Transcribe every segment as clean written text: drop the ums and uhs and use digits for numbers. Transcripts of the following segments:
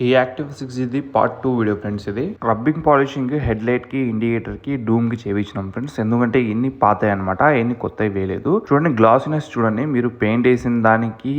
ఈ యాక్టివ్ 6 ఇది part 2 video friends. ఇది రబ్బింగ్ పాలిషింగ్ హెడ్ లైట్ కి, ఇండికేటర్ కి, డూమ్ కి చేయించినాం ఫ్రెండ్స్. ఎందుకంటే ఇన్ని పాతాయి అనమాట, ఎన్ని కొత్తవి వేయలేదు. చూడండి గ్లాసినెస్ చూడండి, మీరు పెయింట్ వేసిన దానికి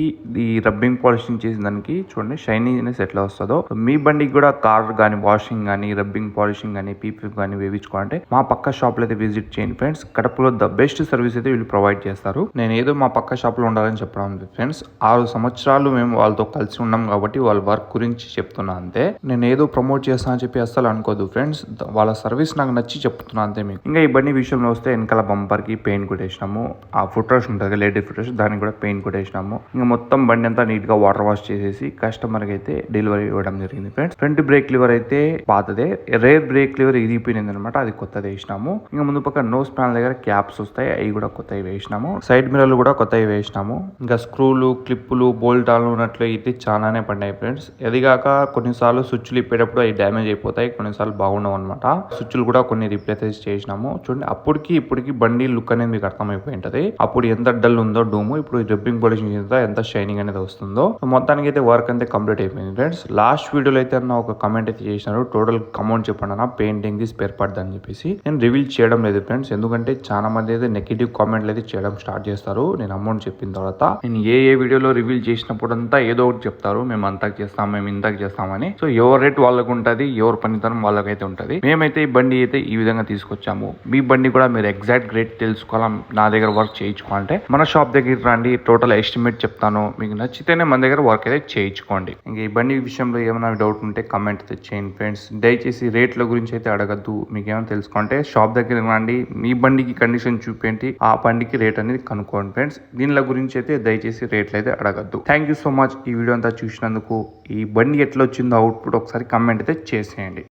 ఈ రబ్బింగ్ పాలిషింగ్ చేసిన దానికి చూడండి షైనీనెస్ ఎట్లా వస్తుందో. మీ బండికి కూడా కార్ గానీ, వాషింగ్ గానీ, రబ్బింగ్ పాలిషింగ్ గానీ, పీపీ గానీ వేయించుకోవాలంటే మా పక్క షాప్ లో అయితే విజిట్ చేయండి ఫ్రెండ్స్. కడపలో ద బెస్ట్ సర్వీస్ అయితే వీళ్ళు ప్రొవైడ్ చేస్తారు. నేను ఏదో మా పక్క షాప్ లో ఉండాలని చెప్పడం ఫ్రెండ్స్. 6 సంవత్సరాలు మేము వాళ్ళతో కలిసి ఉన్నాం కాబట్టి వాళ్ళ వర్క్ గురించి చెప్తున్నా అంతే. నేను ఏదో ప్రమోట్ చేస్తా అని చెప్పి అస్సలు అనుకోదు ఫ్రెండ్స్. వాళ్ళ సర్వీస్ నాకు నచ్చి చెప్తున్నా అంతే మీకు. ఇంకా ఈ బండి విషయంలో వస్తే వెనకాల బంపర్ కి పెయింట్ కొట్టేసినాము. ఆ ఫుట్ రెస్ట్ ఉంటుంది, లేడీ ఫుట్ రెస్ట్, దానికి కూడా పెయింట్ కొట్టేసినాము. ఇంకా మొత్తం బండి అంతా నీట్ గా వాటర్ వాష్ చేసేసి కస్టమర్ కి అయితే డెలివరీ ఇవ్వడం జరిగింది ఫ్రెండ్స్. ఫ్రంట్ బ్రేక్ లివర్ అయితే పాతదే, రేర్ బ్రేక్ లివర్ ఇరిగిపోయింది అనమాట, అది కొత్తది వేసినాము. ఇంకా ముందు పక్క నోస్ ప్యానల్ దగ్గర క్యాప్స్ వస్తాయి, అవి కూడా కొత్తవి వేసినాము. సైడ్ మిర్రర్లు కూడా కొత్తవి వేసినాము. ఇంకా స్క్రూలు, క్లిప్పులు, బోల్టాలు ఉన్నట్లు అయితే చాలానే పడినాయి ఫ్రెండ్స్. ఎదిగాక కొన్నిసార్లు స్విచ్లు ఇప్పేటప్పుడు అవి డ్యామేజ్ అయిపోతాయి, కొన్నిసార్లు బాగుండవు అనమాట. స్విచ్లు కూడా కొన్ని రిప్లేస్ చేసినాము. చూడండి అప్పటికి ఇప్పటికి బండి లుక్ అనేది మీకు అర్థమైపోయి ఉంటది. అప్పుడు ఎంత డల్ ఉందో డూము, ఇప్పుడు రబ్బింగ్ పాలిషింగ్ ఎంత షైనింగ్ అనేది వస్తుందో. మొత్తానికి అయితే వర్క్ అంతే కంప్లీట్ అయిపోయింది ఫ్రెండ్స్. లాస్ట్ వీడియోలో అయితే ఒక కమెంట్ అయితే చేసినారు, టోటల్ అమౌంట్ చెప్పండి అన్న పెయింటింగ్ కి స్పేర్ పార్ట్ అని చెప్పేసి. నేను రివీల్ చేయడం లేదు ఫ్రెండ్స్, ఎందుకంటే చాలా మంది అయితే నెగిటివ్ కామెంట్లు అయితే చేయడం స్టార్ట్ చేస్తారు నేను అమౌంట్ చెప్పిన తర్వాత. నేను ఏ వీడియోలో రివీల్ చేసినప్పుడు అంతా ఏదో ఒకటి చెప్తారు, మేము అంతా చేస్తాం, మేము ఇంతకు చేస్తామని. సో ఎవరి రేట్ వాళ్ళకు ఉంటది, ఎవరి పనితనం వాళ్ళకైతే ఉంటది. మేమైతే ఈ బండి అయితే ఈ విధంగా తీసుకొచ్చాము. మీ బండి కూడా మీరు ఎగ్జాక్ట్ రేట్ తెలుసుకోవాలా, నా దగ్గర వర్క్ చేయించుకోవాలంటే మన షాప్ దగ్గర రండి, టోటల్ ఎస్టిమేట్ చెప్తాను. మీకు నచ్చితేనే మన దగ్గర వర్క్ అయితే చేయించుకోండి. ఇంకా ఈ బండి విషయంలో ఏమైనా డౌట్ ఉంటే కమెంట్ అయితే చేయండి ఫ్రెండ్స్. దయచేసి రేట్ల గురించి అయితే అడగద్దు. మీకు ఏమైనా తెలుసుకుంటే షాప్ దగ్గర రండి, మీ బండికి కండిషన్ చూపేంటి, ఆ బండికి రేట్ అనేది కనుక్కోండి ఫ్రెండ్స్. దీనిల గురించి అయితే దయచేసి రేట్లు అయితే అడగద్దు. థ్యాంక్ యూ సో మచ్ ఈ వీడియో అంతా చూసినందుకు. ఈ బండి ఎట్లా వచ్చిందో అవుట్పుట్ ఒకసారి కమెంట్ అయితే చేసేయండి.